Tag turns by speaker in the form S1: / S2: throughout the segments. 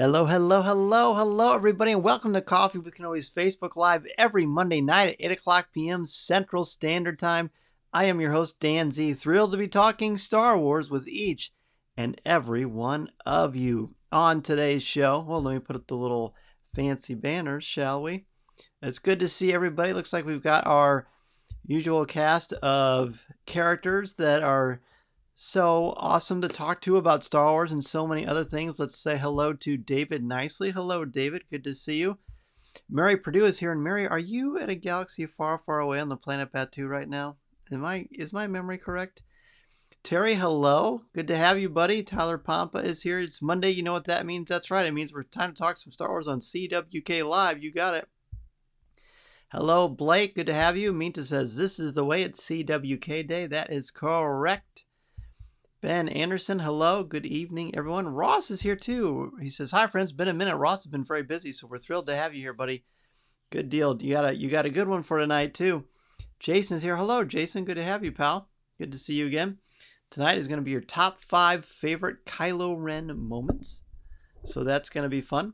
S1: Hello, hello, hello, hello, everybody, and welcome to Coffee with Kenobi's Facebook Live every Monday night at 8 o'clock p.m. Central Standard Time. I am your host, Dan Z, thrilled to be talking Star Wars with each and every one of you. On today's show, well, let me put up the little fancy banners, shall we? It's good to see everybody. Looks like we've got our usual cast of characters that are so awesome to talk to about Star Wars and so many other things. Let's say hello to David Nicely. Hello, David. Good to see you. Mary Purdue is here. And Mary, are you at a galaxy far, far away on the planet Batu right now? Is my memory correct? Terry, hello. Good to have you, buddy. Tyler Pompa is here. It's Monday. You know what that means? That's right. It means we're time to talk some Star Wars on CWK Live. You got it. Hello, Blake. Good to have you. Minta says, this is the way. It's CWK Day. That is correct. Ben Anderson, hello. Good evening, everyone. Ross is here, too. He says, hi, friends. Been a minute. Ross has been very busy, so we're thrilled to have you here, buddy. Good deal. You got a good one for tonight, too. Jason is here. Hello, Jason. Good to have you, pal. Good to see you again. Tonight is going to be your top 5 favorite Kylo Ren moments. So that's going to be fun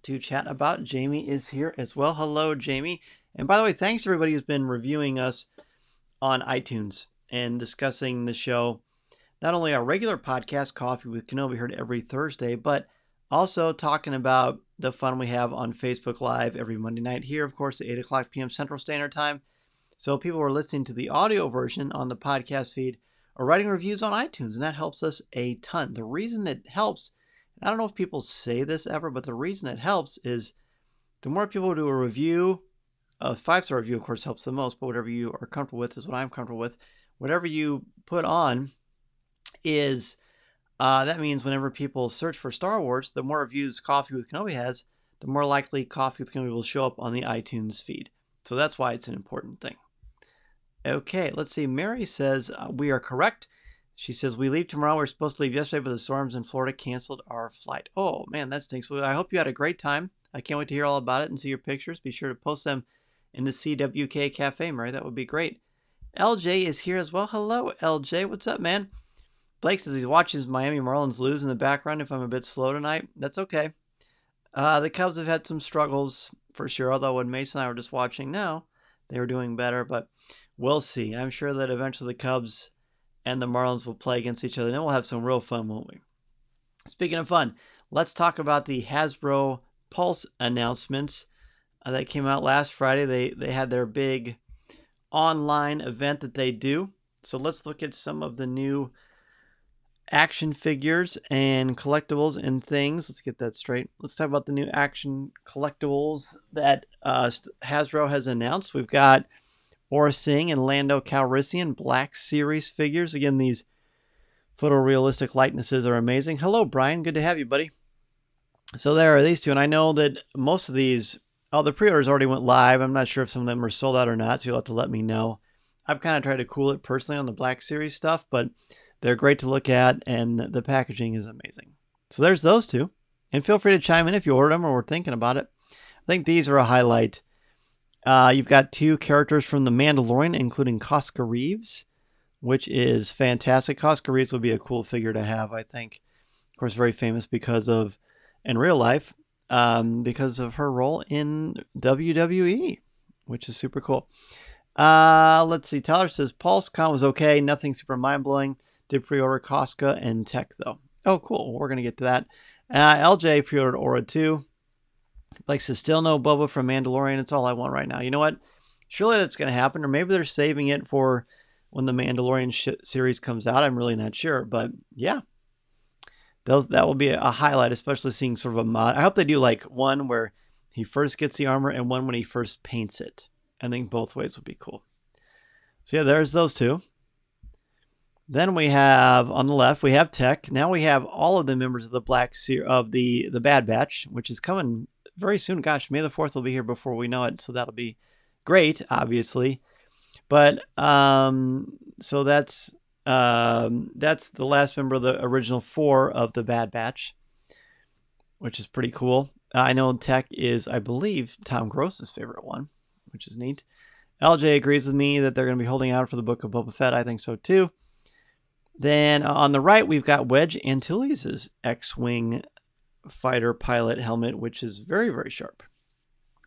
S1: to chat about. Jamie is here as well. Hello, Jamie. And by the way, thanks to everybody who's been reviewing us on iTunes and discussing the show. Not only our regular podcast, Coffee with Kenobi, heard every Thursday, but also talking about the fun we have on Facebook Live every Monday night here, of course, at 8 o'clock p.m. Central Standard Time. So people are listening to the audio version on the podcast feed or writing reviews on iTunes, and that helps us a ton. The reason it helps, I don't know if people say this ever, but the reason it helps is the more people do a review, a 5-star review, of course, helps the most, but whatever you are comfortable with is what I'm comfortable with. Whatever you put on is that means whenever people search for Star Wars, the more reviews Coffee with Kenobi has, the more likely Coffee with Kenobi will show up on the iTunes feed. So that's why it's an important thing. Okay, let's see. Mary says we are correct. She says we leave tomorrow. We were supposed to leave yesterday, but the storms in Florida canceled our flight. Oh, man, that stinks. Well, I hope you had a great time. I can't wait to hear all about it and see your pictures. Be sure to post them in the CWK Cafe, Mary. That would be great. LJ is here as well. Hello, LJ. What's up, man? Blake says he's watching his Miami Marlins lose in the background. If I'm a bit slow tonight, that's okay. The Cubs have had some struggles for sure, although when Mason and I were just watching now, they were doing better, but we'll see. I'm sure that eventually the Cubs and the Marlins will play against each other, and then we'll have some real fun, won't we? Speaking of fun, let's talk about the Hasbro Pulse announcements that came out last Friday. They had their big online event that they do. So let's look at some of the new action figures and collectibles and things. Let's get that straight. Let's talk about the new action collectibles that Hasbro has announced. We've got Aura Singh and Lando Calrissian Black Series figures. Again, these photorealistic likenesses are amazing. Hello, Brian. Good to have you, buddy. So there are these two, and I know that most of these, the pre-orders already went live. I'm not sure if some of them are sold out or not, so you'll have to let me know. I've kind of tried to cool it personally on the Black Series stuff, but they're great to look at, and the packaging is amazing. So there's those two. And feel free to chime in if you ordered them or were thinking about it. I think these are a highlight. You've got 2 characters from The Mandalorian, including Koska Reeves, which is fantastic. Koska Reeves would be a cool figure to have, I think. Of course, very famous in real life, because of her role in WWE, which is super cool. Let's see. Tyler says, PulseCon was okay. Nothing super mind-blowing. Did pre-order Koska and Tech, though. Oh, cool. We're going to get to that. LJ pre-ordered Aura 2. Blake says, still no Boba from Mandalorian. It's all I want right now. You know what? Surely that's going to happen. Or maybe they're saving it for when the Mandalorian series comes out. I'm really not sure. But, yeah. That will be a highlight, especially seeing sort of a mod. I hope they do like one where he first gets the armor and one when he first paints it. I think both ways would be cool. So, yeah, there's those two. Then we have, on the left, we have Tech. Now we have all of the members of the the Bad Batch, which is coming very soon. Gosh, May the 4th will be here before we know it, so that'll be great, obviously. But, so that's the last member of the original 4 of the Bad Batch, which is pretty cool. I know Tech is, I believe, Tom Gross's favorite one, which is neat. LJ agrees with me that they're going to be holding out for the Book of Boba Fett. I think so, too. Then on the right, we've got Wedge Antilles' X-Wing fighter pilot helmet, which is very, very sharp.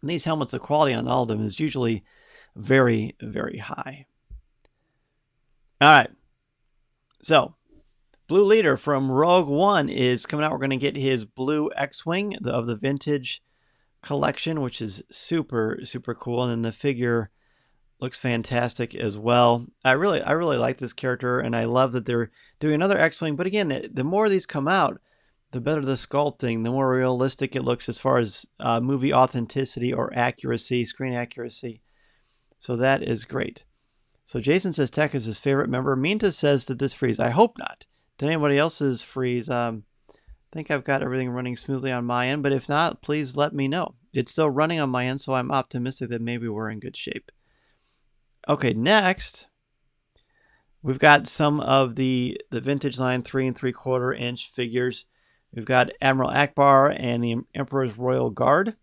S1: And these helmets, the quality on all of them is usually very, very high. All right. So, Blue Leader from Rogue One is coming out. We're going to get his blue X-Wing of the vintage collection, which is super, super cool. And then the figure looks fantastic as well. I really like this character, and I love that they're doing another X-Wing. But again, the more these come out, the better the sculpting, the more realistic it looks as far as movie authenticity or accuracy, screen accuracy. So that is great. So Jason says Tech is his favorite member. Minta says that this freeze. I hope not. Did anybody else's freeze? I think I've got everything running smoothly on my end, but if not, please let me know. It's still running on my end, so I'm optimistic that maybe we're in good shape. Okay, next, we've got some of the vintage line 3 3/4 inch figures. We've got Admiral Akbar and the Emperor's Royal Guard.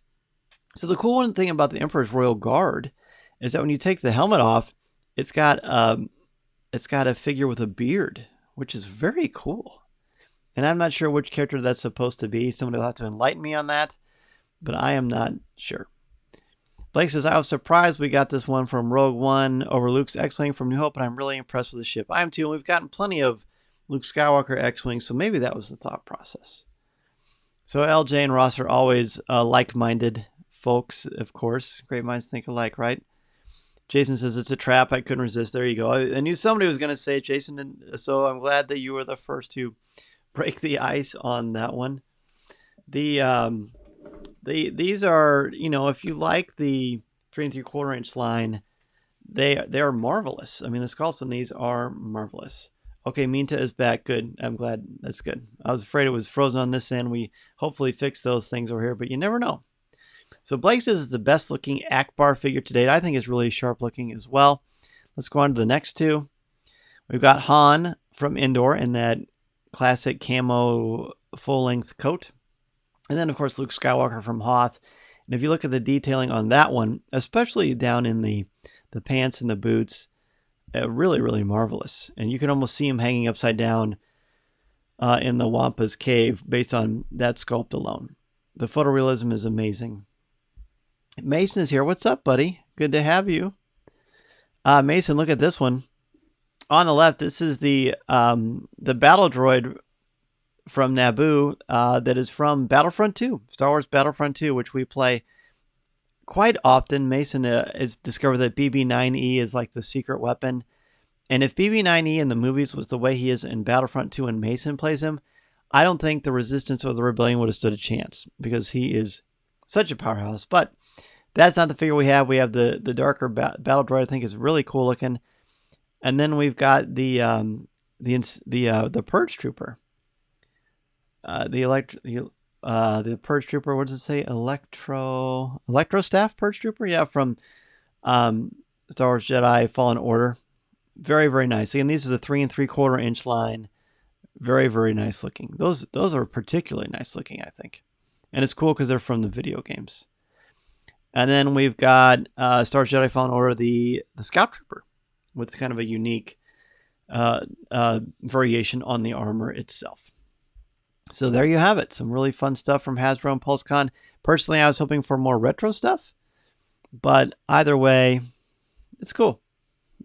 S1: So the cool thing about the Emperor's Royal Guard is that when you take the helmet off, it's got a figure with a beard, which is very cool. And I'm not sure which character that's supposed to be. Somebody will have to enlighten me on that, but I am not sure. Blake says, I was surprised we got this one from Rogue One over Luke's X-Wing from New Hope, and I'm really impressed with the ship. I am too, and we've gotten plenty of Luke Skywalker X-Wing, so maybe that was the thought process. So LJ and Ross are always like-minded folks, of course. Great minds think alike, right? Jason says, it's a trap. I couldn't resist. There you go. I knew somebody was going to say it, Jason, and so I'm glad that you were the first to break the ice on that one. These are, if you like the 3 3/4 inch line, they are marvelous. I mean, the sculpts on these are marvelous. Okay, Minta is back. Good. I'm glad. That's good. I was afraid it was frozen on this end. We hopefully fixed those things over here, but you never know. So Blake says it's the best looking Akbar figure to date. I think it's really sharp looking as well. Let's go on to the next two. We've got Han from Endor in that classic camo full-length coat. And then, of course, Luke Skywalker from Hoth. And if you look at the detailing on that one, especially down in the pants and the boots, really, really marvelous. And you can almost see him hanging upside down in the Wampa's cave based on that sculpt alone. The photorealism is amazing. Mason is here. What's up, buddy? Good to have you. Mason, look at this one. On the left, this is the battle droid from Naboo that is from Battlefront 2, Star Wars Battlefront 2, which we play quite often. Mason has discovered that BB-9E is like the secret weapon. And if BB-9E in the movies was the way he is in Battlefront 2 and Mason plays him, I don't think the Resistance or the Rebellion would have stood a chance because he is such a powerhouse. But that's not the figure we have. We have the darker battle droid. I think is really cool looking. And then we've got the Purge Trooper. The Purge Trooper, what does it say? Electro Staff Purge Trooper? Yeah, from Star Wars Jedi Fallen Order. Very, very nice. Again, these are the 3 3/4 inch line. Very, very nice looking. Those are particularly nice looking, I think. And it's cool because they're from the video games. And then we've got Star Wars Jedi Fallen Order, the Scout Trooper, with kind of a unique variation on the armor itself. So there you have it. Some really fun stuff from Hasbro and PulseCon. Personally, I was hoping for more retro stuff. But either way, it's cool.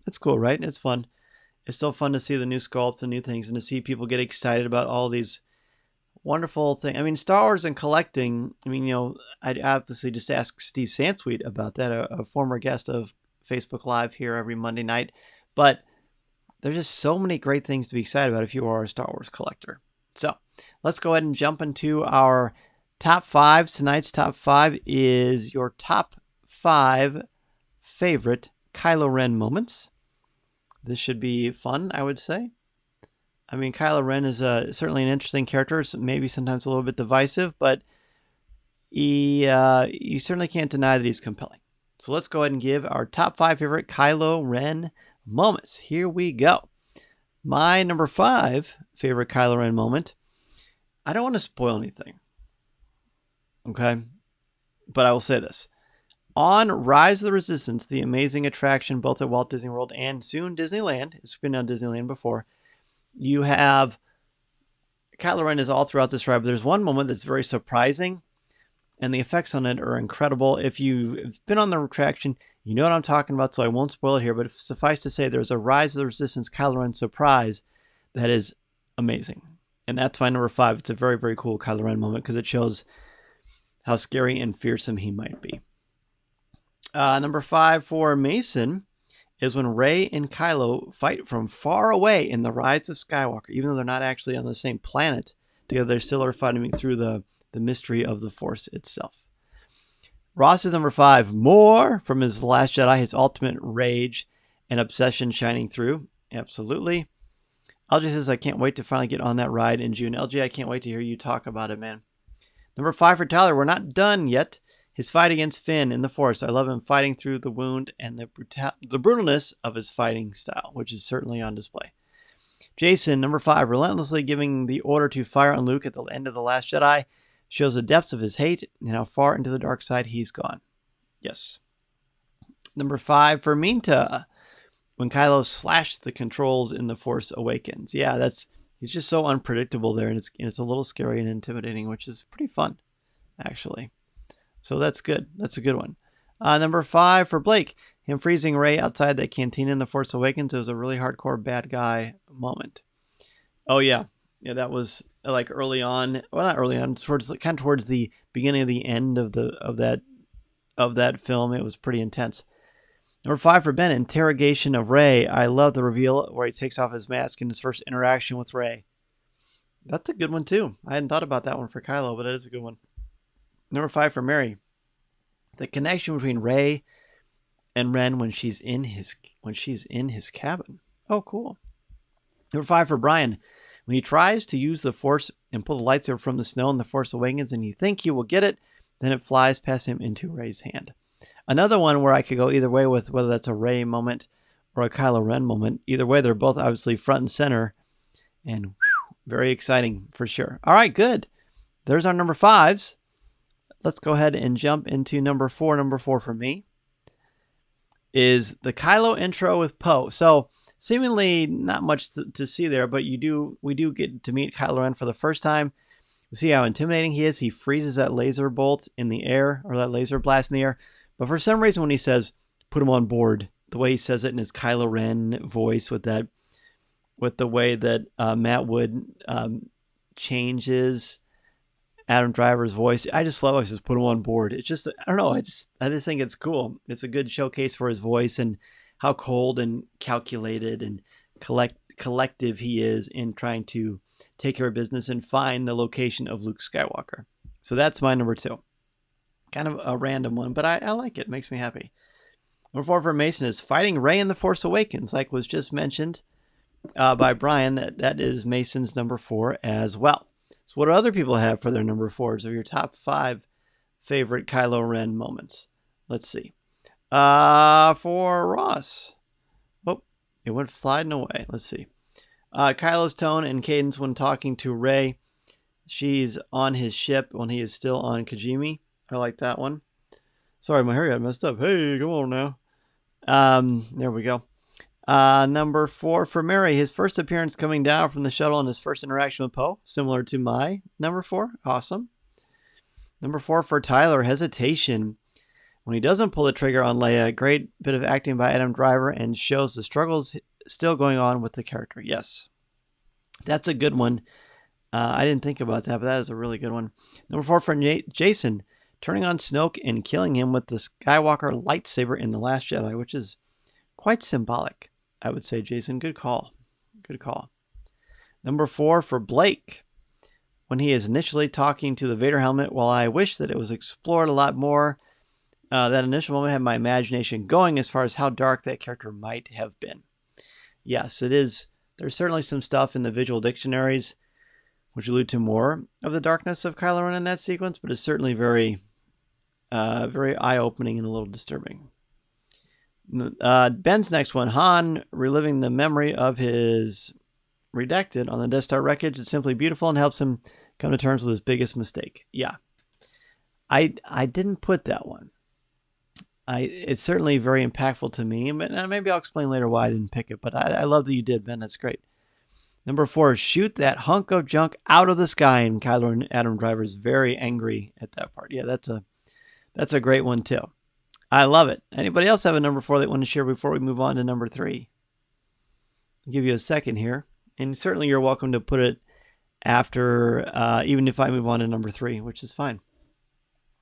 S1: It's cool, right? It's fun. It's still fun to see the new sculpts and new things and to see people get excited about all these wonderful things. I mean, Star Wars and collecting, I'd obviously just ask Steve Sansweet about that, a former guest of Facebook Live here every Monday night. But there's just so many great things to be excited about if you are a Star Wars collector. So let's go ahead and jump into our top 5. Tonight's top 5 is your top 5 favorite Kylo Ren moments. This should be fun, I would say. I mean, Kylo Ren is certainly an interesting character, maybe sometimes a little bit divisive, but you certainly can't deny that he's compelling. So let's go ahead and give our top 5 favorite Kylo Ren moments. Here we go. My number 5 favorite Kylo Ren moment. I don't want to spoil anything. Okay? But I will say this. On Rise of the Resistance, the amazing attraction both at Walt Disney World and soon Disneyland, it's been on Disneyland before, you have Kylo Ren is all throughout this ride, but there's one moment that's very surprising, and the effects on it are incredible. If you've been on the attraction, you know what I'm talking about, so I won't spoil it here, but suffice to say, there's a Rise of the Resistance Kylo Ren surprise that is amazing. And that's my number 5. It's a very, very cool Kylo Ren moment because it shows how scary and fearsome he might be. Number 5 for Mason is when Rey and Kylo fight from far away in The Rise of Skywalker. Even though they're not actually on the same planet together, they still are fighting through the mystery of the Force itself. Ross is number 5. More from his Last Jedi, his ultimate rage and obsession shining through. Absolutely. LJ says, I can't wait to finally get on that ride in June. LJ, I can't wait to hear you talk about it, man. Number 5 for Tyler. We're not done yet. His fight against Finn in the Force. I love him fighting through the wound and the brutalness of his fighting style, which is certainly on display. Jason, number 5, relentlessly giving the order to fire on Luke at the end of The Last Jedi shows the depths of his hate and how far into the dark side he's gone. Yes. Number 5 for Minta, when Kylo slashed the controls in The Force Awakens. Yeah, he's just so unpredictable there, and it's a little scary and intimidating, which is pretty fun, actually. So that's good. That's a good one. Number 5 for Blake. Him freezing Rey outside that cantina in The Force Awakens. It was a really hardcore bad guy moment. Oh, yeah. Yeah, that was like early on. Well, not early on. Towards the beginning of the end of that film. It was pretty intense. Number 5 for Ben. Interrogation of Rey. I love the reveal where he takes off his mask in his first interaction with Rey. That's a good one, too. I hadn't thought about that one for Kylo, but it is a good one. Number 5 for Mary. The connection between Rey and Ren when she's in his cabin. Oh, cool. Number 5 for Brian. When he tries to use the Force and pull the lightsaber from the snow in The Force Awakens and you think he will get it, then it flies past him into Rey's hand. Another one where I could go either way with whether that's a Rey moment or a Kylo Ren moment. Either way, they're both obviously front and center. And very exciting for sure. All right, good. There's our number 5s. Let's go ahead and jump into number 4. Number 4 for me is the Kylo intro with Poe. So seemingly not much to see there, but we do get to meet Kylo Ren for the first time. We see how intimidating he is. He freezes that laser bolt in the air, or that laser blast in the air. But for some reason, when he says, put him on board, the way he says it in his Kylo Ren voice with the way that Matt Wood changes Adam Driver's voice. I just love how he says, put him on board. It's just, I don't know. I just think it's cool. It's a good showcase for his voice and how cold and calculated and collective he is in trying to take care of business and find the location of Luke Skywalker. So that's my number 2. Kind of a random one, but I like it. It makes me happy. Number 4 for Mason is fighting Rey in The Force Awakens, like was just mentioned by Brian. That is Mason's number 4 as well. So what do other people have for their number 4s of your top 5 favorite Kylo Ren moments? Let's see. For Ross. Oh, it went sliding away. Let's see. Kylo's tone and cadence when talking to Rey. She's on his ship when he is still on Kijimi. I like that one. Sorry, my hair got messed up. Hey, come on now. There we go. Number 4 for Mary. His first appearance coming down from the shuttle and his first interaction with Poe. Similar to my number 4. Awesome. Number 4 for Tyler. Hesitation. When he doesn't pull the trigger on Leia. Great bit of acting by Adam Driver and shows the struggles still going on with the character. Yes. That's a good one. I didn't think about that, but that is a really good one. Number 4 for Jason. Turning on Snoke and killing him with the Skywalker lightsaber in The Last Jedi, which is quite symbolic, I would say, Jason. Good call. Good call. Number 4 for Blake. When he is initially talking to the Vader helmet, while I wish that it was explored a lot more, that initial moment had my imagination going as far as how dark that character might have been. Yes, it is. There's certainly some stuff in the visual dictionaries which allude to more of the darkness of Kylo Ren in that sequence, but it's certainly very eye-opening and a little disturbing. Ben's next one, Han reliving the memory of his redacted on the Death Star wreckage. It's simply beautiful and helps him come to terms with his biggest mistake. Yeah. I didn't put that one. It's certainly very impactful to me, but maybe I'll explain later why I didn't pick it, but I love that you did, Ben. That's great. Number 4, shoot that hunk of junk out of the sky. And Kylo and Adam Driver is very angry at that part. Yeah, that's a great one too. I love it. Anybody else have a number 4 they want to share before we move on to number 3? I'll give you a second here. And certainly you're welcome to put it after, even if I move on to number 3, which is fine.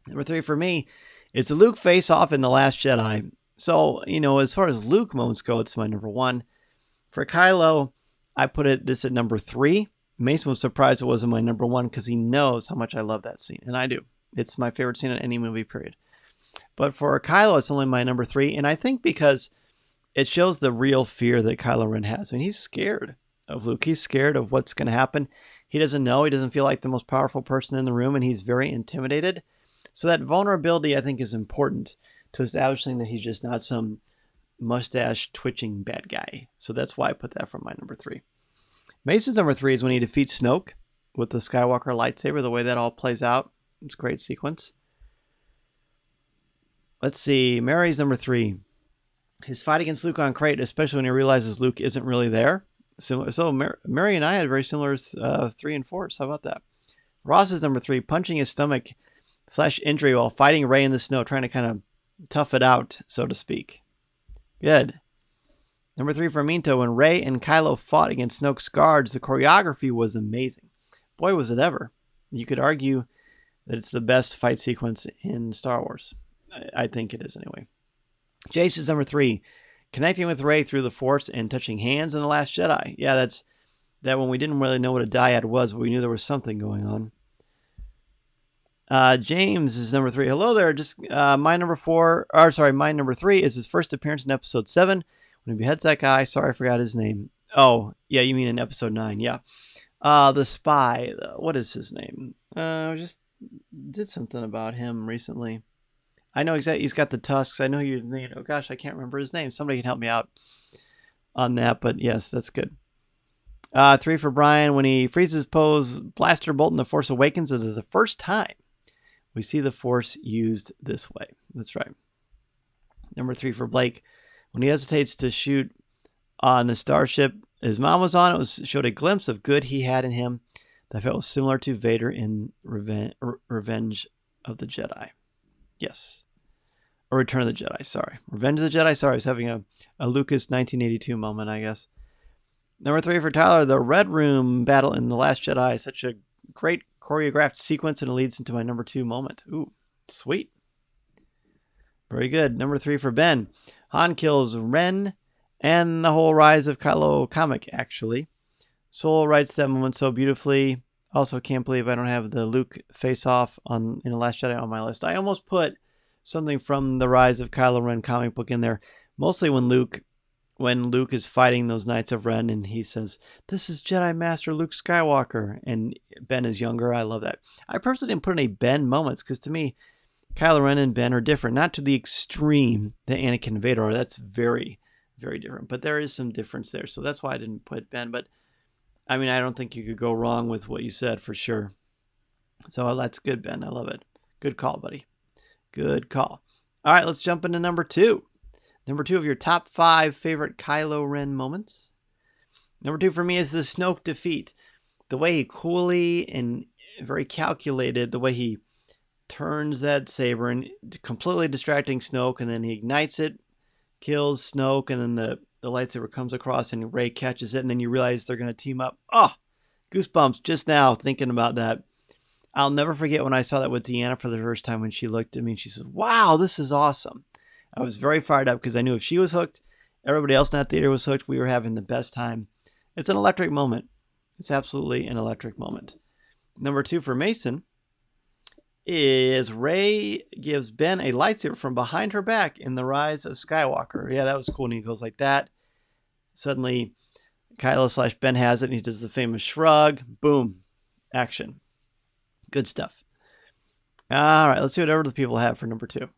S1: Number 3 for me is the Luke face-off in The Last Jedi. So, as far as Luke moments go, it's my number 1. For Kylo, I put this at number 3. Mason was surprised it wasn't my number 1 because he knows how much I love that scene. And I do. It's my favorite scene in any movie, period. But for Kylo, it's only my number 3. And I think because it shows the real fear that Kylo Ren has. I mean, he's scared of Luke. He's scared of what's going to happen. He doesn't know. He doesn't feel like the most powerful person in the room. And he's very intimidated. So that vulnerability, I think, is important to establishing that he's just not some mustache twitching bad guy. So that's why I put that for my number 3. Mason's number 3 is when he defeats Snoke with the Skywalker lightsaber, the way that all plays out. It's a great sequence. Let's see. Mary's number 3. His fight against Luke on Crate, especially when he realizes Luke isn't really there. So Mary and I had very similar 3 and 4s. How about that? Ross's number 3, punching his stomach / injury while fighting Rey in the snow, trying to kind of tough it out, so to speak. Good. Number 3 for Minto, when Rey and Kylo fought against Snoke's guards, the choreography was amazing. Boy, was it ever. You could argue that it's the best fight sequence in Star Wars. I think it is anyway. Jace's number 3, connecting with Rey through the Force and touching hands in The Last Jedi. Yeah, that's that when we didn't really know what a dyad was, but we knew there was something going on. James is number 3. Hello there. My number 3 is his first appearance in episode 7 when he beheads that guy. Sorry, I forgot his name. Oh, yeah, you mean in episode 9. Yeah. The spy. What is his name? I just did something about him recently. I know exactly. He's got the tusks. I know oh gosh, I can't remember his name. Somebody can help me out on that, but yes, that's good. 3 for Brian. When he freezes Poe's blaster bolt in The Force Awakens, this is the first time we see the Force used this way. That's right. Number 3 for Blake. When he hesitates to shoot on the starship his mom was on, showed a glimpse of good he had in him that felt similar to Vader in Revenge of the Jedi. Yes. Or Return of the Jedi, sorry. Revenge of the Jedi, sorry. I was having a Lucas 1982 moment, I guess. Number 3 for Tyler, the Red Room battle in The Last Jedi. Such a great choreographed sequence, and it leads into my number 2 moment. Ooh, sweet. Very good. Number 3 for Ben. Han kills Ren and the whole Rise of Kylo comic, actually. Soul writes that moment so beautifully. Also, can't believe I don't have the Luke face-off in The Last Jedi on my list. I almost put something from the Rise of Kylo Ren comic book in there, mostly when Luke is fighting those Knights of Ren and he says, "This is Jedi Master Luke Skywalker," and Ben is younger. I love that. I personally didn't put any Ben moments because to me, Kylo Ren and Ben are different. Not to the extreme that Anakin and Vader are. That's very, very different. But there is some difference there. So that's why I didn't put Ben. But I mean, I don't think you could go wrong with what you said for sure. So that's good, Ben. I love it. Good call, buddy. Good call. All right, let's jump into number 2. Number 2 of your top 5 favorite Kylo Ren moments. Number 2 for me is the Snoke defeat. The way he coolly and very calculated, the way he turns that saber and completely distracting Snoke, and then he ignites it, kills Snoke, and then the lightsaber comes across and Rey catches it, and then you realize they're going to team up. Oh, goosebumps just now thinking about that. I'll never forget when I saw that with Deanna for the first time when she looked at me and she says, "Wow, this is awesome." I was very fired up because I knew if she was hooked, everybody else in that theater was hooked. We were having the best time. It's an electric moment. It's absolutely an electric moment. Number 2 for Mason is Rey gives Ben a lightsaber from behind her back in The Rise of Skywalker. Yeah, that was cool. And he goes like that. Suddenly, Kylo / Ben has it, and he does the famous shrug. Boom. Action. Good stuff. All right, let's see what other people have for number 2.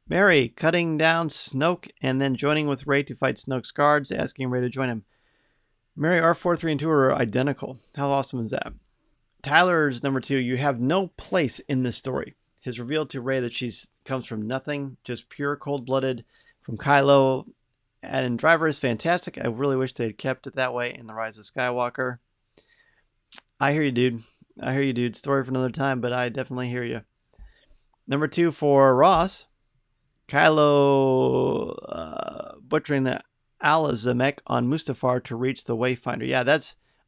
S1: Mary cutting down Snoke and then joining with Rey to fight Snoke's guards, asking Rey to join him. Mary, R4, 3, and 2 are identical. How awesome is that? Tyler's number 2, you have no place in this story. His reveal to Rey that she comes from nothing, just pure cold-blooded from Kylo And Driver is fantastic. I really wish they had kept it that way in The Rise of Skywalker. I hear you, dude. I hear you, dude. Story for another time, but I definitely hear you. Number 2 for Ross, Kylo butchering the Alazamek on Mustafar to reach the Wayfinder. Yeah,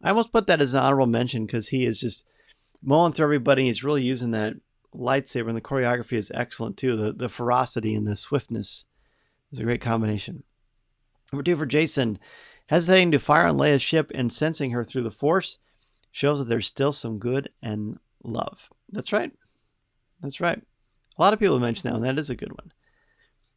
S1: I almost put that as an honorable mention because he is just mowing through everybody. He's really using that lightsaber, and the choreography is excellent too. The ferocity and the swiftness is a great combination. Number 2 for Jason, hesitating to fire on Leia's ship and sensing her through the Force shows that there's still some good and love. That's right. That's right. A lot of people mention that, and that is a good one.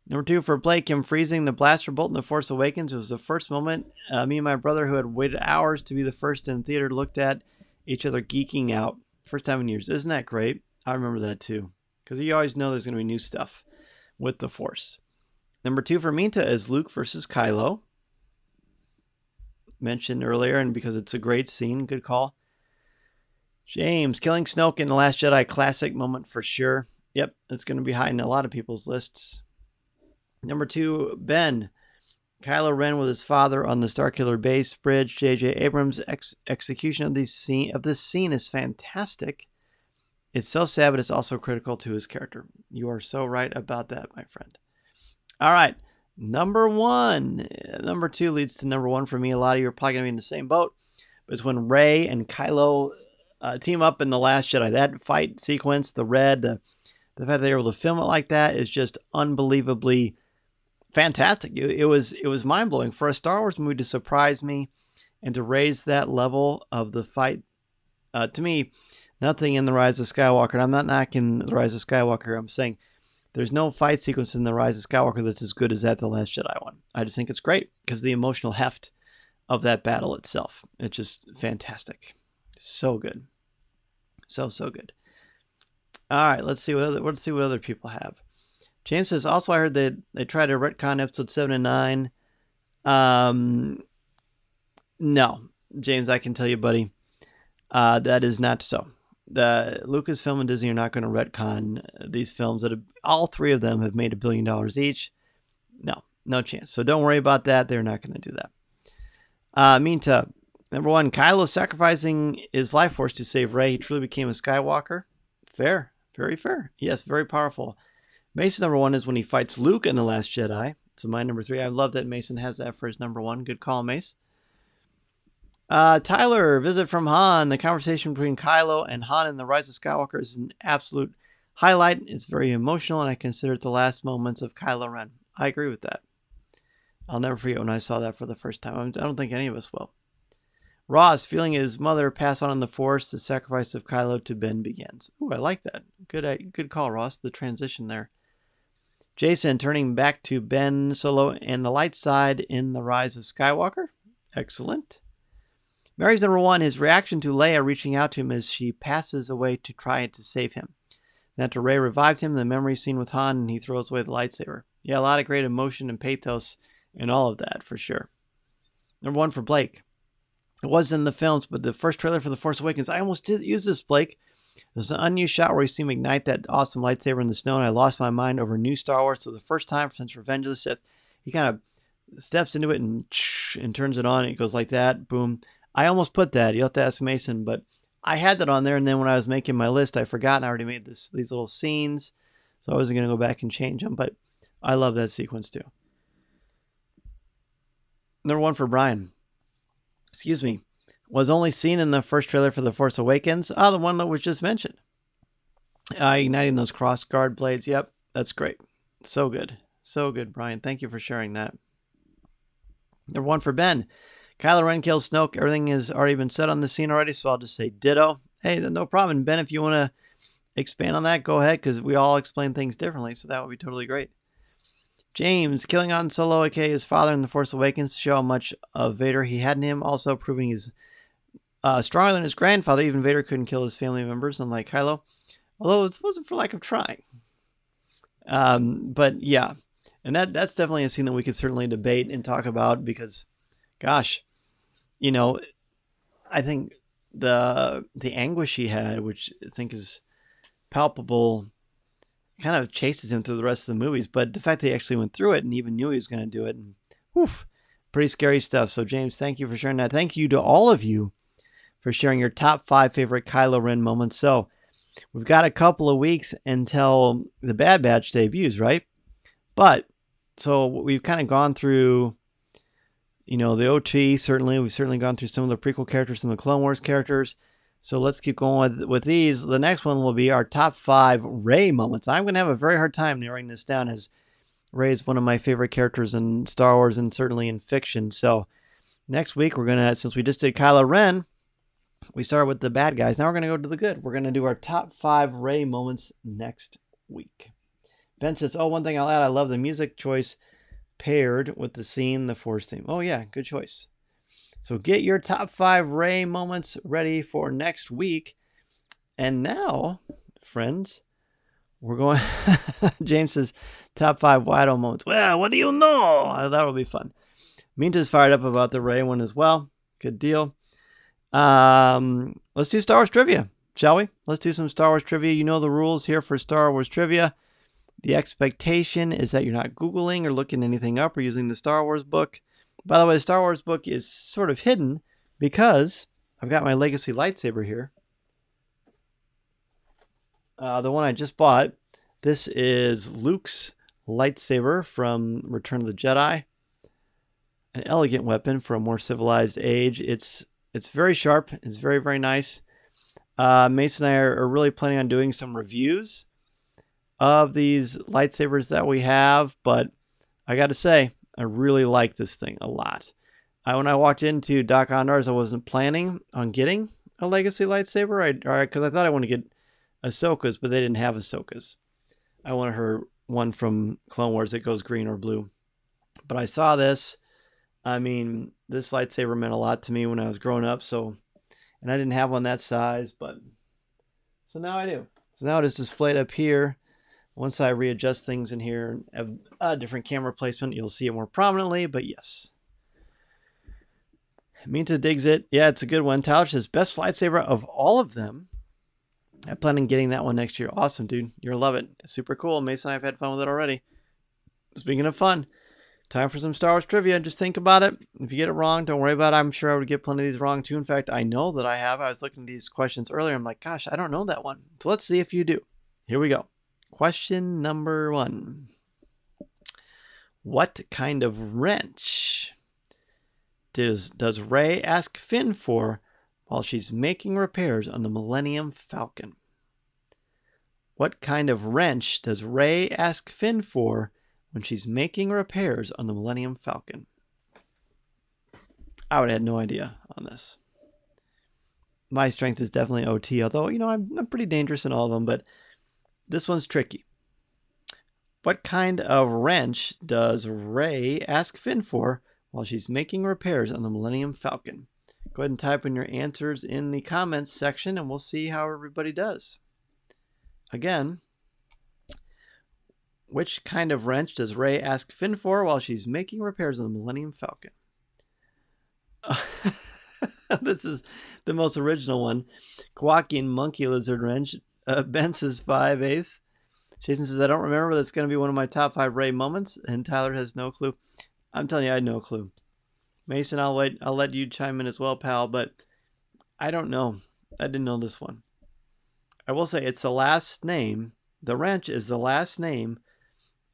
S1: Number 2 for Blake, him freezing the blaster bolt in The Force Awakens. It was the first moment me and my brother, who had waited hours to be the first in the theater, looked at each other geeking out. First time in years. Isn't that great? I remember that too. Because you always know there's going to be new stuff with the Force. Number 2 for Minta is Luke versus Kylo. Mentioned earlier, and because it's a great scene. Good call. James, killing Snoke in The Last Jedi. Classic moment for sure. Yep, it's going to be high in a lot of people's lists. Number 2, Ben. Kylo Ren with his father on the Starkiller base bridge. J.J. Abrams' execution of this scene is fantastic. It's so sad, but it's also critical to his character. You are so right about that, my friend. All right, number 1. Number 2 leads to number 1 for me. A lot of you are probably going to be in the same boat. But it's when Rey and Kylo team up in The Last Jedi. That fight sequence, the fact they were able to film it like that is just unbelievably fantastic. It was mind-blowing for a Star Wars movie to surprise me and to raise that level of the fight. To me, nothing in The Rise of Skywalker, and I'm not knocking The Rise of Skywalker, I'm saying there's no fight sequence in The Rise of Skywalker that's as good as that The Last Jedi one. I just think it's great because the emotional heft of that battle itself. It's just fantastic. So good. So good. All right, let's see what other people have. James says, also I heard that they tried to retcon episode 7 and 9. No, James, I can tell you, buddy, that is not so. The Lucasfilm and Disney are not going to retcon these films that all 3 of them have made $1 billion each. No chance. So don't worry about that. They're not going to do that. Minta, number 1, Kylo sacrificing his life force to save Rey. He truly became a Skywalker. Fair. Very fair. Yes, very powerful. Mason number 1 is when he fights Luke in The Last Jedi. So my number 3. I love that Mason has that for his number 1. Good call, Mace. Tyler, visit from Han. The conversation between Kylo and Han in The Rise of Skywalker is an absolute highlight. It's very emotional, and I consider it the last moments of Kylo Ren. I agree with that. I'll never forget when I saw that for the first time. I don't think any of us will. Ross, feeling his mother pass on in the Force, the sacrifice of Kylo to Ben begins. Ooh, I like that. Good call, Ross. The transition there. Jason, turning back to Ben Solo and the light side in The Rise of Skywalker. Excellent. Mary's number 1, his reaction to Leia reaching out to him as she passes away to try to save him. And after Rey revived him, the memory scene with Han, and he throws away the lightsaber. Yeah, a lot of great emotion and pathos in all of that, for sure. Number 1 for Blake. It wasn't in the films, but the first trailer for The Force Awakens, I almost did use this, Blake. There's an unused shot where you see him ignite that awesome lightsaber in the snow, and I lost my mind over new Star Wars. So the first time since Revenge of the Sith, he kind of steps into it and turns it on. And it goes like that. Boom. I almost put that. You'll have to ask Mason, but I had that on there, and then when I was making my list, I forgot, and I already made these little scenes, so I wasn't going to go back and change them, but I love that sequence too. Number 1 for Brian. Excuse me. Was only seen in the first trailer for The Force Awakens. The one that was just mentioned. Igniting those cross guard blades. Yep, that's great. So good. So good, Brian. Thank you for sharing that. Number 1 for Ben. Kylo Ren kills Snoke. Everything has already been said on the scene already, so I'll just say ditto. Hey, no problem. Ben, if you want to expand on that, go ahead, because we all explain things differently, so that would be totally great. James, killing Han Solo, aka his father in The Force Awakens, to show how much of Vader he had in him, also proving he's stronger than his grandfather. Even Vader couldn't kill his family members, unlike Kylo, although it wasn't for lack of trying. But yeah, and that's definitely a scene that we could certainly debate and talk about, because, gosh, you know, I think the anguish he had, which I think is palpable, kind of chases him through the rest of the movies. But the fact that he actually went through it and even knew he was going to do it and Whew, pretty scary stuff. So, James, thank you for sharing that. Thank you to all of you for sharing your top 5 favorite Kylo Ren moments. So, we've got a couple of weeks until the Bad Batch debuts, right? But, so we've kind of gone through, you know, the OT, certainly. We've certainly gone through some of the prequel characters, some of the Clone Wars characters. So let's keep going with these. The next one will be our top 5 Rey moments. I'm going to have a very hard time narrowing this down, as Rey is one of my favorite characters in Star Wars and certainly in fiction. So next week, we're going to, since we just did Kylo Ren, we started with the bad guys. Now we're going to go to the good. We're going to do our top 5 Rey moments next week. Ben says, oh, one thing I'll add, I love the music choice paired with the scene, the Force theme. Oh, yeah, good choice. So get your top 5 Rey moments ready for next week. And now, friends, we're going... James says, top 5 Wido moments. Well, what do you know? That will be fun. Minta's fired up about the Rey one as well. Good deal. Let's do Star Wars trivia, shall we? Let's do some Star Wars trivia. You know the rules here for Star Wars trivia. The expectation is that you're not Googling or looking anything up or using the Star Wars book. By the way, the Star Wars book is sort of hidden because I've got my Legacy lightsaber here. The one I just bought. This is Luke's lightsaber from Return of the Jedi. An elegant weapon for a more civilized age. It's very sharp. It's very, very nice. Mason and I are really planning on doing some reviews of these lightsabers that we have, but I got to say, I really like this thing a lot. When I walked into Doc Ondar's, I wasn't planning on getting a Legacy lightsaber, because I thought I wanted to get Ahsoka's, but they didn't have Ahsoka's. I wanted her one from Clone Wars that goes green or blue. But I saw this. I mean, this lightsaber meant a lot to me when I was growing up, and I didn't have one that size, so now I do. So now it is displayed up here. Once I readjust things in here and have a different camera placement, you'll see it more prominently, but yes. Minta digs it. Yeah, it's a good one. Tyler says, best lightsaber of all of them. I plan on getting that one next year. Awesome, dude. You'll love it. It's super cool. Mason and I have had fun with it already. Speaking of fun, time for some Star Wars trivia. Just think about it. If you get it wrong, don't worry about it. I'm sure I would get plenty of these wrong too. In fact, I know that I have. I was looking at these questions earlier. I'm like, gosh, I don't know that one. So let's see if you do. Here we go. Question number 1. What kind of wrench does Rey ask Finn for while she's making repairs on the Millennium Falcon? What kind of wrench does Rey ask Finn for when she's making repairs on the Millennium Falcon? I would have had no idea on this. My strength is definitely OT, although, you know, I'm pretty dangerous in all of them, but this one's tricky. What kind of wrench does Rey ask Finn for while she's making repairs on the Millennium Falcon? Go ahead and type in your answers in the comments section, and we'll see how everybody does. Again, which kind of wrench does Rey ask Finn for while she's making repairs on the Millennium Falcon? This is the most original one. Quacking Monkey Lizard Wrench. Ben says 5 Ace. Jason says, I don't remember, but it's going to be one of my top 5 Rey moments. And Tyler has no clue. I'm telling you, I had no clue. Mason, I'll let you chime in as well, pal, but I don't know. I didn't know this one. I will say it's the last name. The wrench is the last name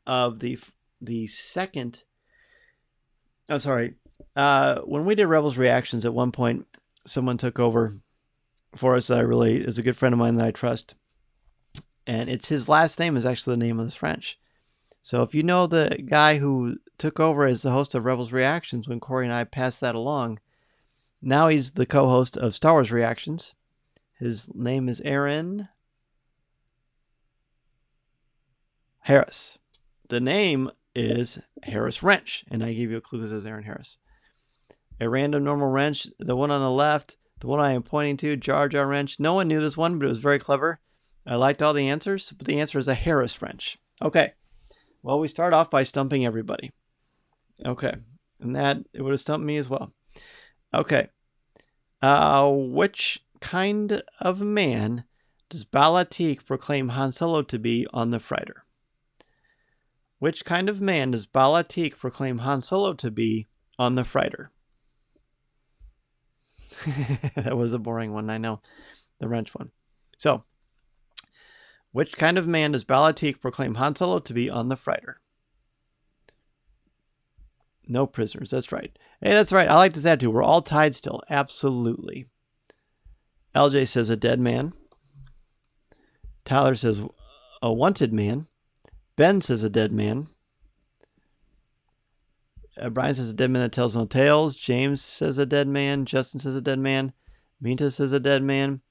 S1: of the second. Oh, sorry. When we did Rebels Reactions, at one point, someone took over for us that I really is a good friend of mine that I trust. And it's his last name is actually the name of this wrench. So if you know the guy who took over as the host of Rebels Reactions when Corey and I passed that along, now he's the co-host of Star Wars Reactions. His name is Aaron Harris. The name is Harris Wrench, and I gave you a clue because it says Aaron Harris. A random normal wrench, the one on the left, the one I am pointing to, Jar Jar Wrench. No one knew this one, but it was very clever. I liked all the answers, but the answer is a Harris Wrench. Okay. Well, we start off by stumping everybody. Okay. And that, it would have stumped me as well. Okay. Which kind of man does Balatik proclaim Han Solo to be on the freighter? Which kind of man does Balatik proclaim Han Solo to be on the freighter? That was a boring one, I know. The wrench one. So, which kind of man does Balatik proclaim Han Solo to be on the freighter? No prisoners. That's right. Hey, that's right. I like this attitude. We're all tied still. Absolutely. LJ says a dead man. Tyler says a wanted man. Ben says a dead man. Brian says a dead man that tells no tales. James says a dead man. Justin says a dead man. Minta says a dead man.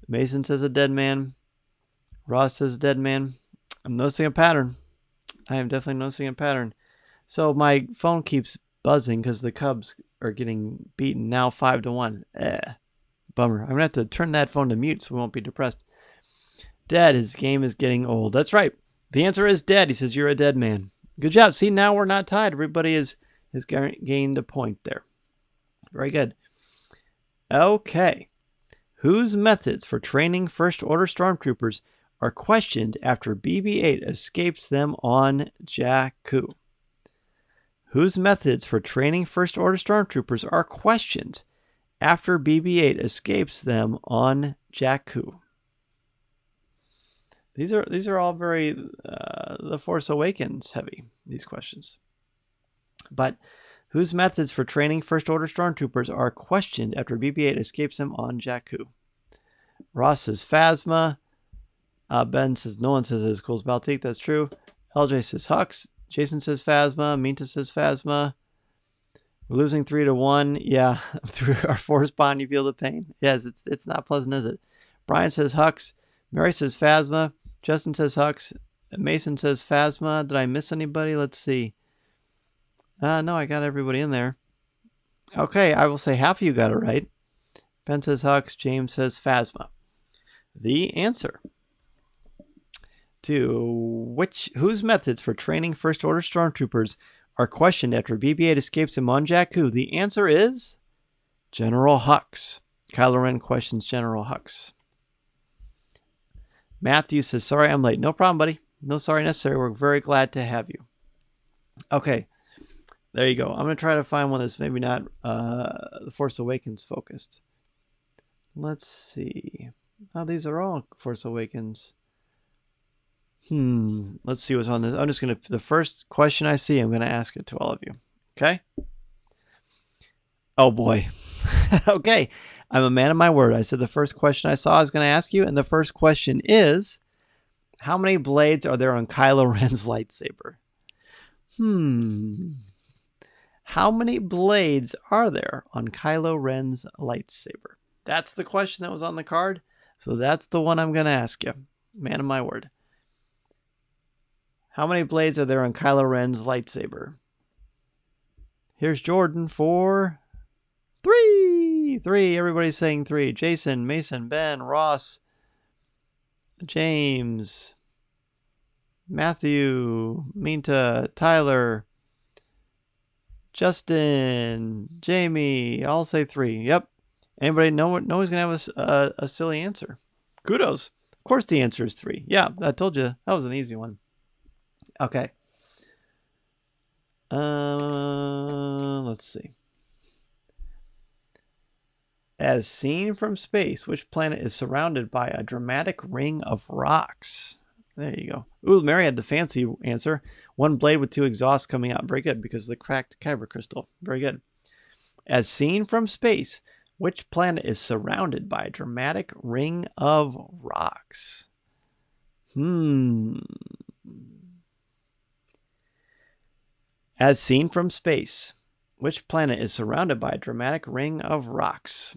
S1: Mason says a dead man. Ross says a dead man. I'm noticing a pattern. I am definitely noticing a pattern. So my phone keeps buzzing because the Cubs are getting beaten now 5-1. Bummer. I'm going to have to turn that phone to mute so we won't be depressed. Dead, his game is getting old. That's right. The answer is dead. He says you're a dead man. Good job. See, now we're not tied. Everybody has gained a point there. Very good. Okay. Whose methods for training First Order Stormtroopers are questioned after BB-8 escapes them on Jakku? Whose methods for training First Order Stormtroopers are questioned after BB-8 escapes them on Jakku? These are all very The Force Awakens heavy, these questions. But whose methods for training First Order Stormtroopers are questioned after BB-8 escapes them on Jakku? Ross says Phasma. Ben says no one says it as cool as Baltique. That's true. LJ says Hux. Jason says Phasma. Minta says Phasma. We're losing 3-1. Yeah, through our force bond, you feel the pain. Yes, it's not pleasant, is it? Brian says Hux. Mary says Phasma. Justin says Hux. Mason says Phasma. Did I miss anybody? Let's see. No, I got everybody in there. Okay, I will say half of you got it right. Ben says Hux. James says Phasma. The answer to whose methods for training First Order Stormtroopers are questioned after BB-8 escapes him on Jakku? The answer is General Hux. Kylo Ren questions General Hux. Matthew says, sorry I'm late. No problem, buddy. No sorry necessary. We're very glad to have you. Okay. There you go. I'm going to try to find one that's maybe not The Force Awakens focused. Let's see. Oh, these are all Force Awakens. Let's see what's on this. I'm just going to, the first question I see, I'm going to ask it to all of you. Okay? Oh, boy. Okay. I'm a man of my word. I said the first question I saw I was going to ask you, and the first question is, how many blades are there on Kylo Ren's lightsaber? How many blades are there on Kylo Ren's lightsaber? That's the question that was on the card. So that's the one I'm going to ask you. Man of my word. How many blades are there on Kylo Ren's lightsaber? Here's Jordan for 3. 3. Everybody's saying 3. Jason, Mason, Ben, Ross, James, Matthew, Minta, Tyler, Justin, Jamie. I'll say 3. Yep. Anybody? No one's going to have a silly answer. Kudos. Of course the answer is 3. Yeah, I told you. That was an easy one. Okay. Let's see. As seen from space, which planet is surrounded by a dramatic ring of rocks? There you go. Ooh, Mary had the fancy answer. 1 blade with 2 exhausts coming out. Very good, because of the cracked kyber crystal. Very good. As seen from space, which planet is surrounded by a dramatic ring of rocks? As seen from space, which planet is surrounded by a dramatic ring of rocks?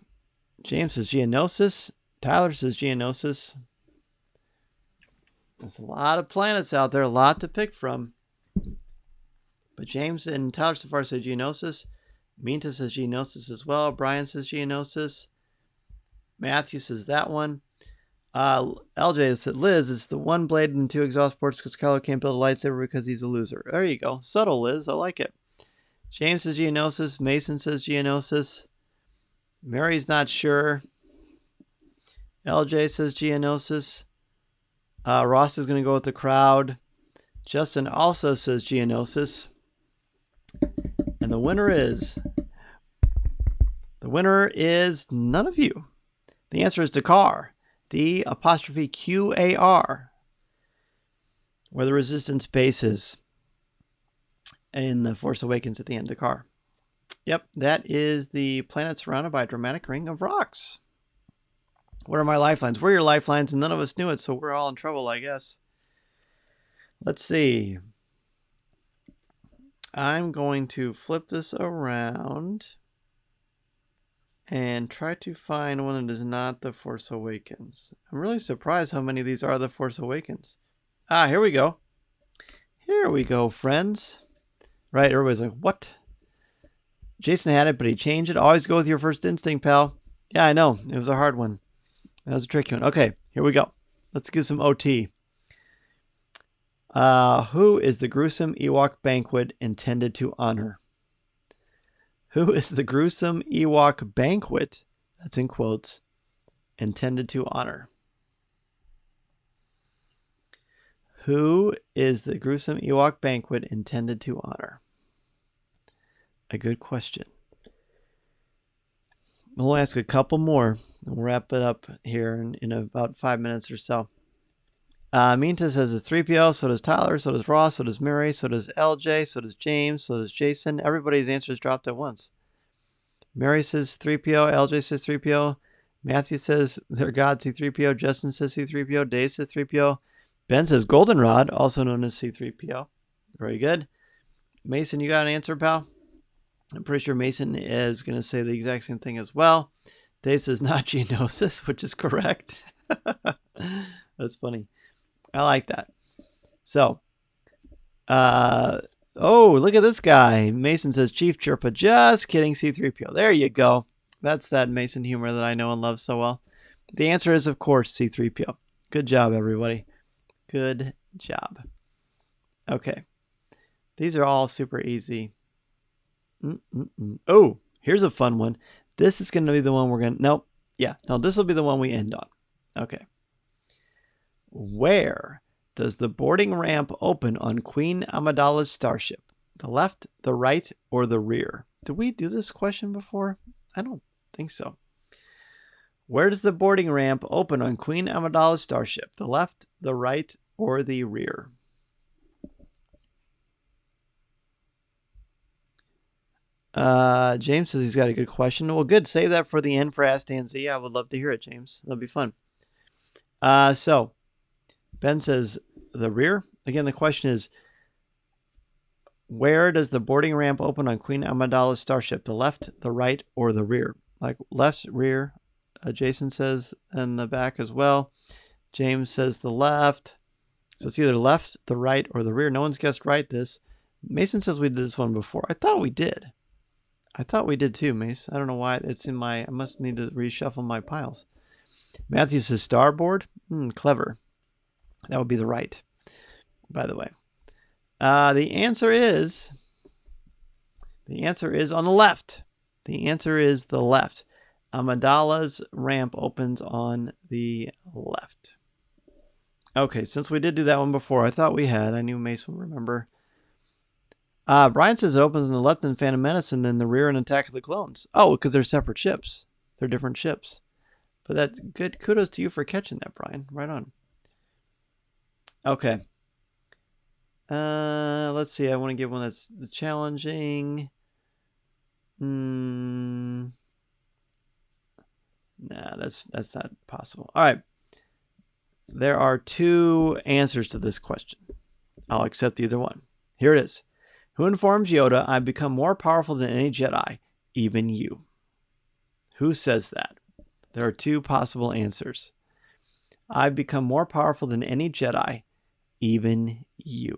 S1: James says Geonosis. Tyler says Geonosis. There's a lot of planets out there, a lot to pick from. But James and Tyler so far say Geonosis. Minta says Geonosis as well. Brian says Geonosis. Matthew says that one. LJ said Liz, it's the 1 blade and 2 exhaust ports because Kylo can't build a lightsaber because he's a loser. There you go. Subtle, Liz. I like it. James says Geonosis. Mason says Geonosis. Mary's not sure. LJ says Geonosis. Ross is going to go with the crowd. Justin also says Geonosis. And the winner is none of you. The answer is Dakar. D''Qar. Where the Resistance base is in The Force Awakens at the end, Dakar. Yep, that is the planet surrounded by a dramatic ring of rocks. What are my lifelines? We're your lifelines, and none of us knew it, so we're all in trouble, I guess. Let's see. I'm going to flip this around and try to find one that is not The Force Awakens. I'm really surprised how many of these are The Force Awakens. Ah, here we go. Here we go, friends. Right, everybody's like, what? Jason had it, but he changed it. Always go with your first instinct, pal. Yeah, I know. It was a hard one. That was a tricky one. Okay, here we go. Let's do some OT. Who is the gruesome Ewok banquet intended to honor? Who is the gruesome Ewok banquet, that's in quotes, intended to honor? Who is the gruesome Ewok banquet intended to honor? A good question. We'll ask a couple more, and we'll wrap it up here in about 5 minutes or so. Minta says it's 3PO, so does Tyler, so does Ross, so does Mary, so does LJ, so does James, so does Jason. Everybody's answers dropped at once. Mary says 3PO, LJ says 3PO, Matthew says they're God, C3PO, Justin says C3PO, Dave says 3PO, Ben says Goldenrod, also known as C3PO. Very good. Mason, you got an answer, pal? I'm pretty sure Mason is going to say the exact same thing as well. Dave says not Geonosis, which is correct. That's funny. I like that. So, oh, look at this guy. Mason says Chief Chirpa. Just kidding, C3PO. There you go. That's that Mason humor that I know and love so well. The answer is, of course, C3PO. Good job, everybody. Good job. Okay. These are all super easy. Oh, here's a fun one. This is going to be the one we're going to... Nope. Yeah. No, this will be the one we end on. Okay. Where does the boarding ramp open on Queen Amidala's starship? The left, the right, or the rear? Did we do this question before? I don't think so. Where does the boarding ramp open on Queen Amidala's starship? The left, the right, or the rear? James says he's got a good question. Well, good. Save that for the end for Ask Dan Z. I would love to hear it, James. That'll be fun. So Ben says the rear. Again, the question is, where does the boarding ramp open on Queen Amidala's starship? The left, the right, or the rear? Like left, rear. Jason says in the back as well. James says the left. So it's either left, the right, or the rear. No one's guessed right this. Mason says we did this one before. I thought we did. I thought we did too, Mace. I don't know why it's in my... I must need to reshuffle my piles. Matthew says starboard. Clever. That would be the right, by the way. The answer is on the left. The answer is the left. Amidala's ramp opens on the left. Okay, since we did do that one before, I thought we had. I knew Mace would remember. Brian says it opens on the left in Phantom Menace and then the rear in Attack of the Clones. Oh, because they're separate ships. They're different ships. But that's good. Kudos to you for catching that, Brian. Right on. Okay. Let's see. I want to give one that's challenging. Nah, that's not possible. All right. There are two answers to this question. I'll accept either one. Here it is. Who informs Yoda, I've become more powerful than any Jedi, even you? Who says that? There are two possible answers. I've become more powerful than any Jedi, even you.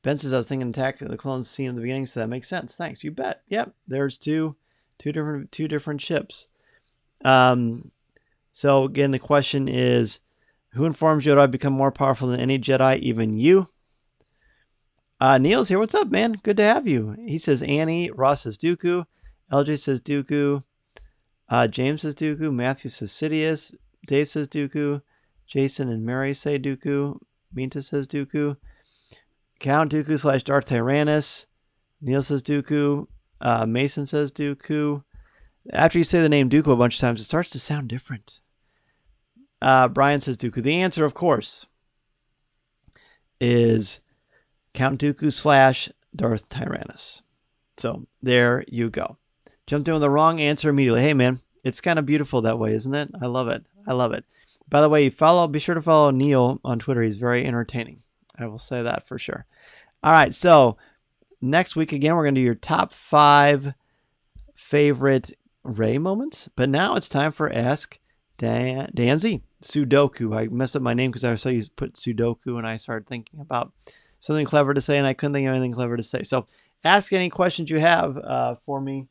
S1: Ben says I was thinking Attack of the Clones scene in the beginning, so that makes sense. Thanks. You bet. Yep. There's two different ships. So again, the question is, who informs Yoda I've become more powerful than any Jedi, even you? Neil's here. What's up, man? Good to have you. He says Annie. Ross says Dooku. LJ says Dooku. James says Dooku. Matthew says Sidious. Dave says Dooku. Jason and Mary say Dooku. Minta says Dooku. Count Dooku / Darth Tyrannus. Neil says Dooku. Mason says Dooku. After you say the name Dooku a bunch of times, it starts to sound different. Brian says Dooku. The answer, of course, is Count Dooku / Darth Tyrannus. So there you go. Jumped in with the wrong answer immediately. Hey, man, it's kind of beautiful that way, isn't it? I love it. I love it. By the way, be sure to follow Neil on Twitter. He's very entertaining. I will say that for sure. All right, so next week, again, we're going to do your top 5 favorite Rey moments. But now it's time for Ask Dan Z. Sudoku. I messed up my name because I saw you put Sudoku, and I started thinking about something clever to say, and I couldn't think of anything clever to say. So ask any questions you have for me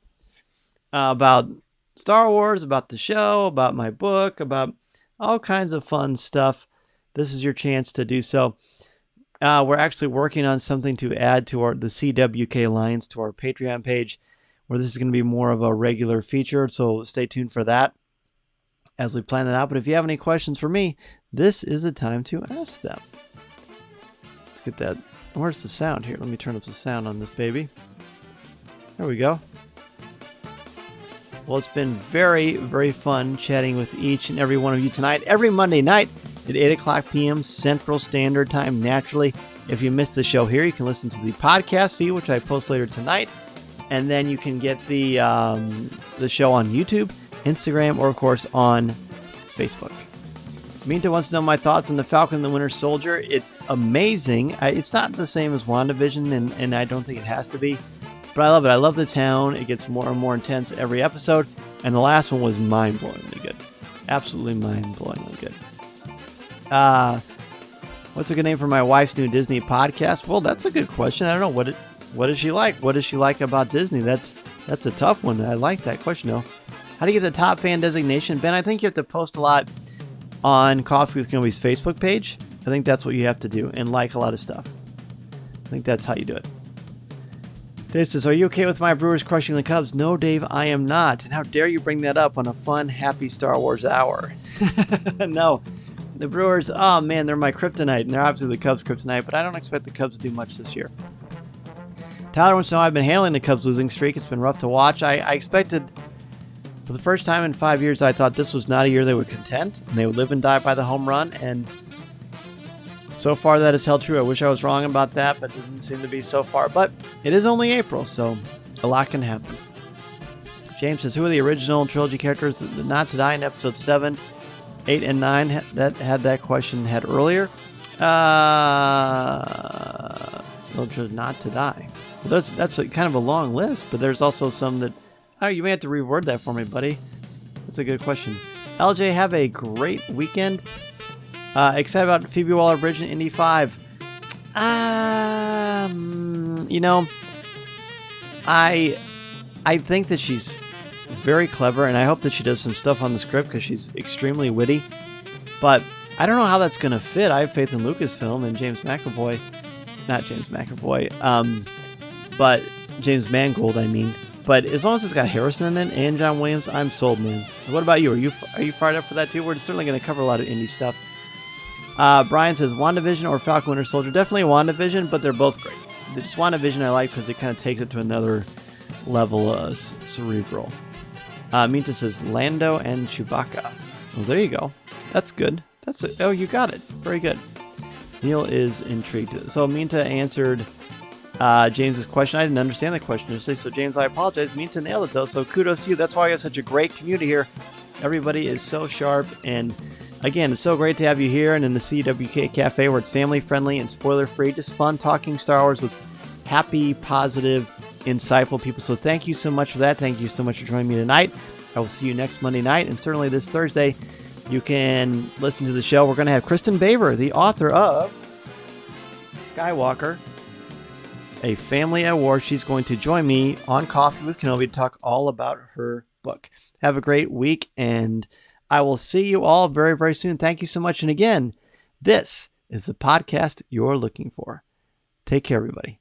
S1: about Star Wars, about the show, about my book, about all kinds of fun stuff. This is your chance to do so. We're actually working on something to add to the CWK lines to our Patreon page, where this is going to be more of a regular feature. So stay tuned for that as we plan that out. But if you have any questions for me, this is the time to ask them. Let's get that. Where's the sound here? Let me turn up the sound on this baby. There we go. Well, it's been very, very fun chatting with each and every one of you tonight. Every Monday night at 8 o'clock p.m. Central Standard Time. Naturally, if you missed the show here, you can listen to the podcast feed, which I post later tonight. And then you can get the show on YouTube, Instagram, or, of course, on Facebook. Minta wants to know my thoughts on the Falcon and the Winter Soldier. It's amazing. It's not the same as WandaVision, and I don't think it has to be. But I love it. I love the town. It gets more and more intense every episode. And the last one was mind-blowingly good. Absolutely mind-blowingly good. What's a good name for my wife's new Disney podcast? Well, that's a good question. I don't know. What does she like? What does she like about Disney? That's a tough one. I like that question, though. How do you get the top fan designation? Ben, I think you have to post a lot on Coffee with Kenobi's Facebook page. I think that's what you have to do, and like a lot of stuff. I think that's how you do it. Dave says, are you okay with my Brewers crushing the Cubs? No, Dave, I am not. And how dare you bring that up on a fun, happy Star Wars hour? No. The Brewers, oh man, they're my kryptonite. And they're obviously the Cubs' kryptonite, but I don't expect the Cubs to do much this year. Tyler wants to know, I've been handling the Cubs' losing streak. It's been rough to watch. I expected, for the first time in 5 years, I thought this was not a year they would contend. And they would live and die by the home run. And so far, that has held true. I wish I was wrong about that, but it doesn't seem to be so far. But it is only April, so a lot can happen. James says, who are the original trilogy characters not to die in episode 7, 8, and 9? That had that question had earlier. Not to die. Well, that's kind of a long list, but there's also some that... Oh, you may have to reword that for me, buddy. That's a good question. LJ, have a great weekend. Excited about Phoebe Waller-Bridge in Indy 5. I think that she's very clever, and I hope that she does some stuff on the script because she's extremely witty. But I don't know how that's going to fit. I have faith in Lucasfilm and James McAvoy. Not James McAvoy. But James Mangold, I mean. But as long as it's got Harrison in it and John Williams, I'm sold, man. What about you? Are you fired up for that too? We're certainly going to cover a lot of indie stuff. Brian says WandaVision or Falcon Winter Soldier. Definitely WandaVision, but they're both great. Just WandaVision I like because it kind of takes it to another level cerebral. Minta says Lando and Chewbacca. Well, there you go. That's good. Oh, you got it. Very good. Neil is intrigued. So Minta answered James's question. I didn't understand the question initially, so James, I apologize. Minta nailed it though, so kudos to you. That's why we have such a great community here. Everybody is so sharp, and again, it's so great to have you here and in the CWK Cafe where it's family friendly and spoiler free. Just fun talking Star Wars with happy, positive, insightful people. So thank you so much for that. Thank you so much for joining me tonight. I will see you next Monday night, and certainly this Thursday you can listen to the show. We're going to have Kristen Baver, the author of Skywalker, A Family at War. She's going to join me on Coffee with Kenobi to talk all about her book. Have a great week, and I will see you all very, very soon. Thank you so much. And again, this is the podcast you're looking for. Take care, everybody.